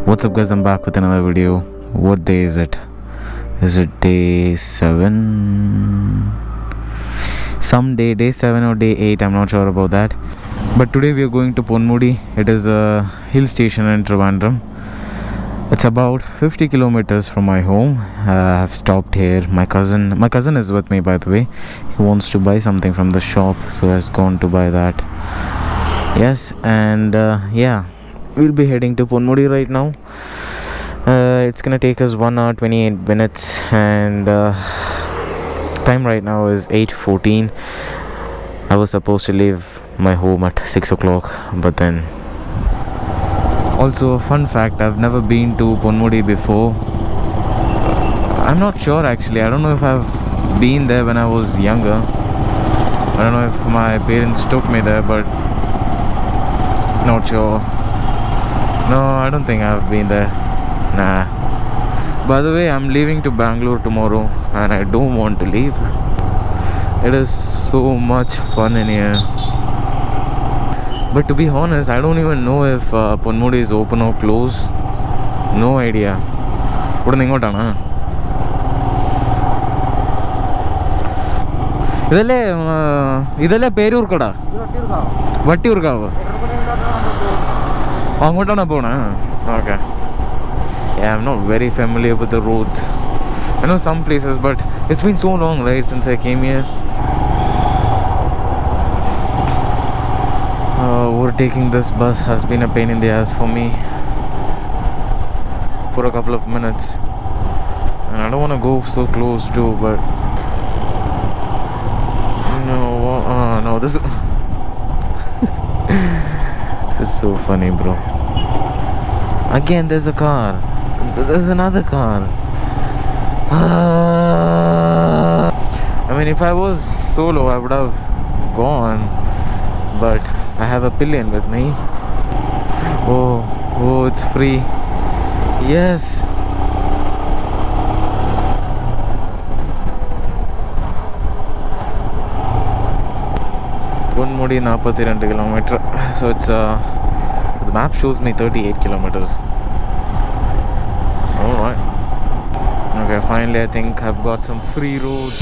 What's up guys, I'm back with another video. What day is it? Is it day 7? Day 7 or day 8, I'm not sure about that. But today we are going to Ponmudi. It is a hill station in Thiruvananthapuram. It's about 50 kilometers from my home. I've stopped here. My cousin is with me, by the way. He wants to buy something from the shop, so has gone to buy that. Yes, and we'll be heading to Ponmudi right now. It's gonna take us 1 hour 28 minutes, and time right now is 8:14. I was supposed to leave my home at 6 o'clock, but then also, fun fact, I've never been to Ponmudi before. I'm not sure actually. I don't know if I've been there when I was younger. I don't know if my parents took me there, but not sure. No, I don't think I've been there. Nah. By the way, I'm leaving to Bangalore tomorrow, and I don't want to leave. It is so much fun in here. But to be honest, I don't even know if Ponmudi is open or closed. No idea. ഇതല്ലേ പേരൂർക്കടാ വട്ടിയൂർക്കാവ് അങ്ങോട്ടാണ് പോണേ okay I'm not very familiar with the roads. I know some places, but it's been so long, right, since I came here. Overtaking this bus has been a pain in the ass for me for a couple of minutes, and I don't want to go so close too, but no, this is so funny, bro. Again, there's a car. There's another car. I mean, if I was solo, I would have gone, but I have a pillion with me. Oh, it's free. Yes. Ponmudi 42 kilometers. So it's the map shows me 38 kilometers. Alright. Okay, finally I think I've got some free road.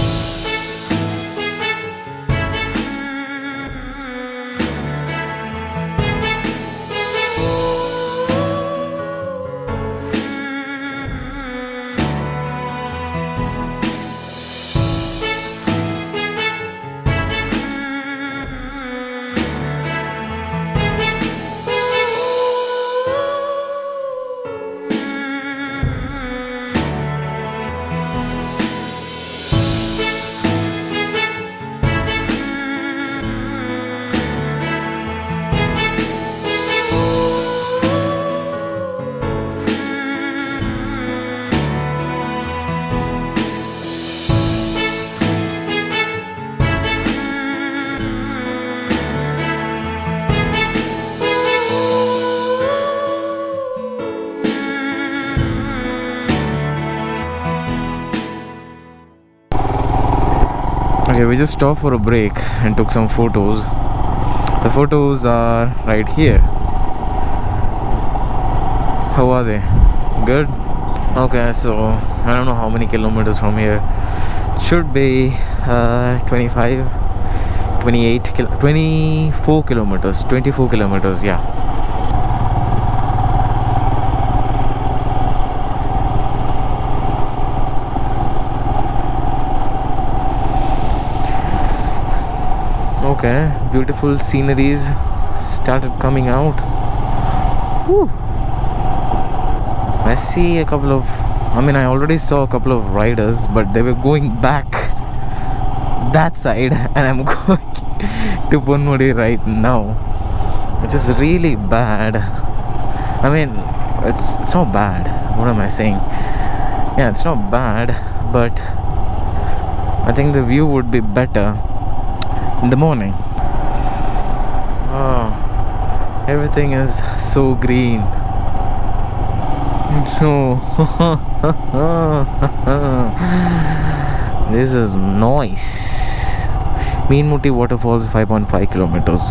Okay, we just stopped for a break and took some photos. The photos are right here. How are they? Good? Okay, so I don't know how many kilometers from here. Should be 25, 28, 24 kilometers. 24 kilometers, yeah. Okay, beautiful sceneries started coming out. Woo. I already saw a couple of riders, but they were going back that side, and I'm going to Ponmudi right now, which is really bad. I mean, it's not bad. What am I saying? Yeah, it's not bad, but I think the view would be better in the morning. Oh, everything is so green. No. This is nice. Mooty Waterfall is 5.5 kilometers.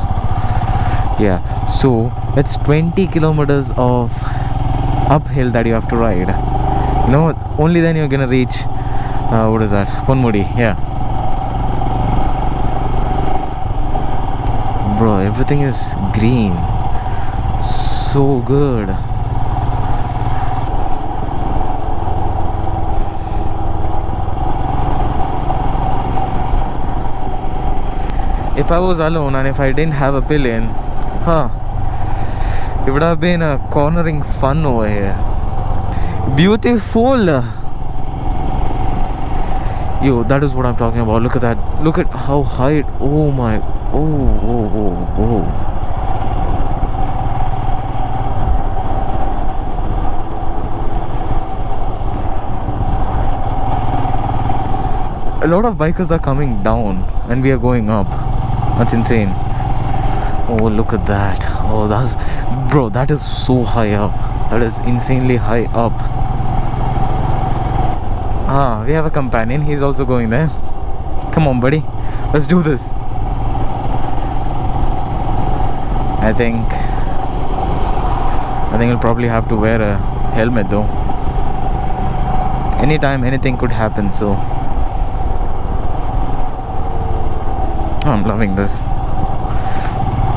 Yeah, so it's 20 kilometers of uphill that you have to ride. You know, only then you're gonna reach what is that? Ponmudi, yeah. Bro, everything is green. So good. If I was alone and if I didn't have a pillion, it would have been a cornering fun over here. Beautiful. Yo, that is what I'm talking about. Look at that. Look at how high it. Oh my. Oh. A lot of bikers are coming down and we are going up. That's insane. Oh, look at that. Oh, bro, that is so high up. That is insanely high up. We have a companion. He's also going there. Come on, buddy. Let's do this. I think he'll probably have to wear a helmet though. Anytime anything could happen, so I'm loving this.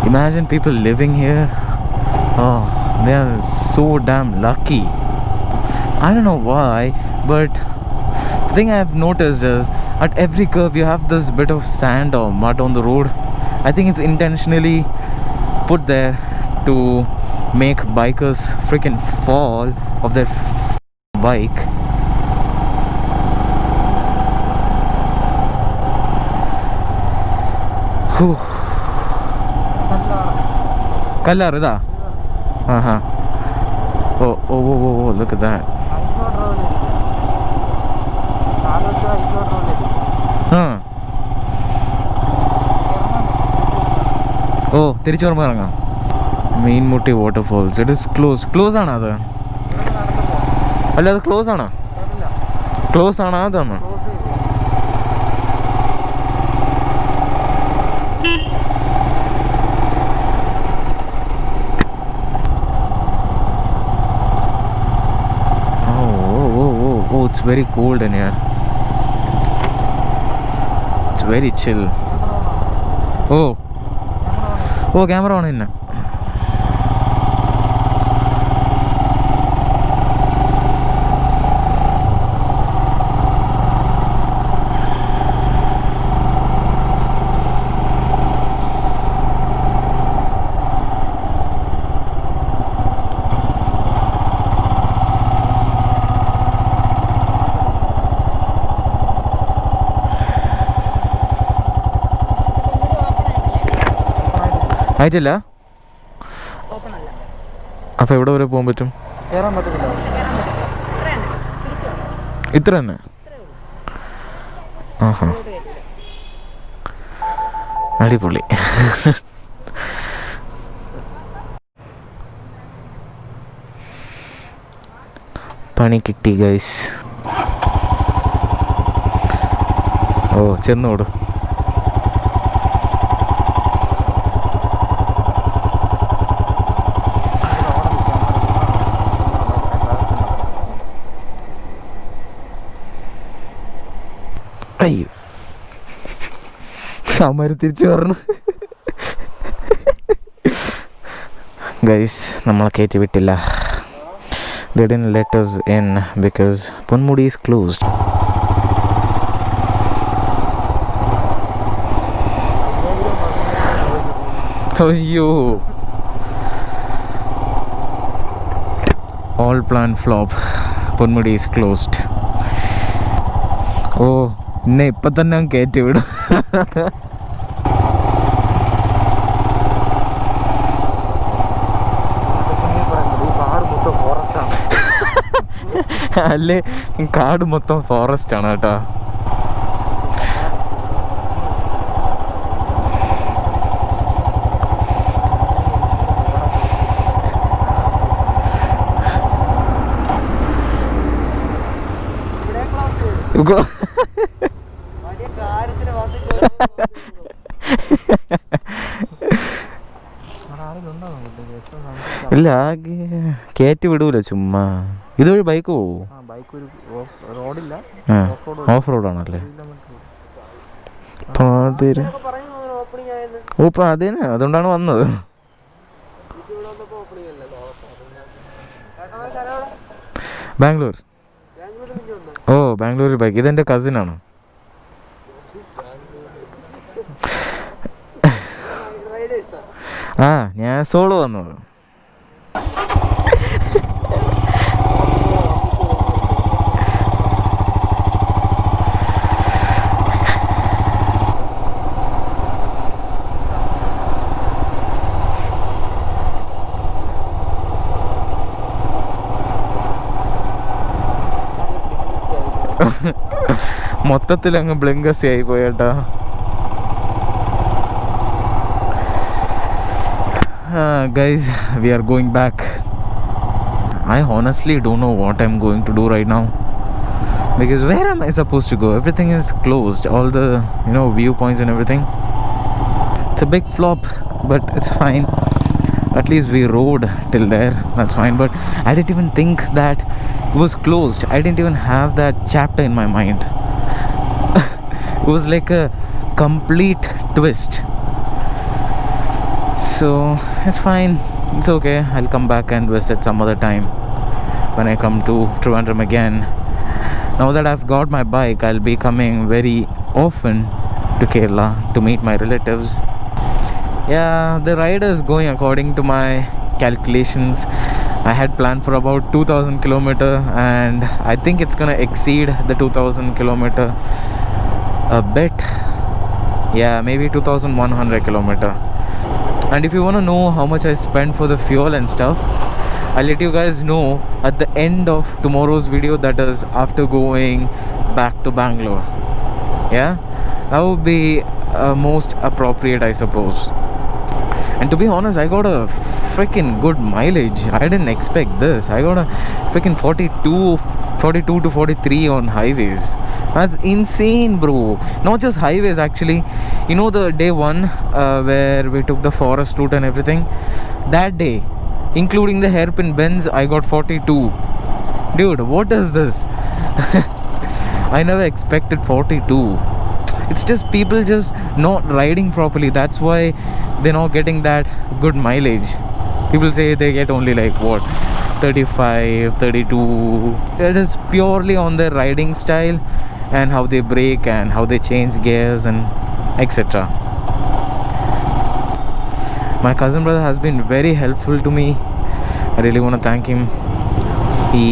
Imagine people living here. Oh, they are so damn lucky. I don't know why, but the thing I have noticed is at every curve you have this bit of sand or mud on the road. I think it's intentionally put there to make bikers freaking fall off their bike. Color ida. Oh, look at that. Oh, Mooty Waterfalls. It is closed. Close ആണ് അത്? അല്ല അത് close ആണോ? Close ആണോ അതൊന്ന്? Oh, it's very cold in here. It's very chill. Oh, camera on in. ആയിട്ടില്ല. അപ്പോൾ എവിടെ വരെ പോകാൻ പറ്റും? ഇത്ര തന്നെ? അടിപൊളി. പണി കിട്ടി ഗൈസ്. ഓ, ചെന്നോട്. അയ്യോ, അവന്മാർ തിരിച്ചു പറഞ്ഞു. ഗൈസ്, നമ്മളെ കയറ്റി വിട്ടില്ല. They didn't let us in because Ponmudi is closed. അയ്യോ, all plan flop. Ponmudi is closed. ഓ, എന്നെ ഇപ്പം തന്നെ കയറ്റി വിടും. അല്ലേ, കാട് മൊത്തം ഫോറസ്റ്റ് ആണ് കേട്ടോ. ഇല്ല കയറ്റി വിടൂല ചുമ്മാ. ഇതുവഴി ബൈക്ക് പോവോ? ഓഫ് റോഡാണല്ലേ? ഓപ്പൺ അതന്നെ, അതുകൊണ്ടാണ് വന്നത്. ബാംഗ്ലൂർ. ഓ ബാംഗ്ലൂരിൽ ബൈക്ക്. ഇതെൻ്റെ കസിനാണ്. ആ ഞാൻ സോളോ വന്നത്. മൊത്തത്തിൽ അങ്ങ് ബ്ലിങ്കസി ആയി പോയേട്ടാ. Guys, we are going back. I honestly don't know what I'm going to do right now, because where am I supposed to go? Everything is closed, all the viewpoints and everything. It's a big flop, but it's fine. At least we rode till there, that's fine. But I didn't even think that it was closed. I didn't even have that chapter in my mind. It was like a complete twist. So it's fine, it's okay. I'll come back and visit some other time when I come to Trivandrum again. Now that I've got my bike, I'll be coming very often to Kerala to meet my relatives. Yeah, the ride is going according to my calculations. I had planned for about 2000 kilometer, and I think it's gonna exceed the 2000 kilometer a bit. Yeah, maybe 2100 kilometer. And if you want to know how much I spent for the fuel and stuff, I'll let you guys know at the end of tomorrow's video, that is after going back to Bangalore. Yeah, that would be most appropriate, I suppose. And to be honest, I got a freaking good mileage. I didn't expect this. I got a freaking 42 to 43 on highways. That's insane, bro. Not just highways, actually. You know the day one where we took the forest route and everything? That day, including the hairpin bends, I got 42. Dude, what is this? I never expected 42. It's just people just not riding properly. That's why they're not getting that good mileage. People say they get only like what, 35, 32. It is purely on their riding style and how they brake and how they change gears and etc. My cousin brother has been very helpful to me. I really want to thank him. He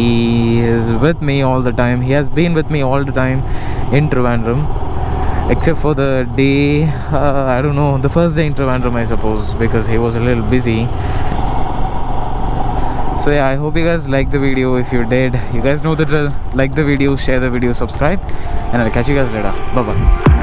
is with me all the time. He has been with me all the time in Trivandrum, except for the day, I don't know, the first day in Trivandrum, I suppose, because he was a little busy. So yeah, I hope you guys liked the video. If you did, you guys know the drill. Like the video, share the video, subscribe, and I'll catch you guys later. Bye bye.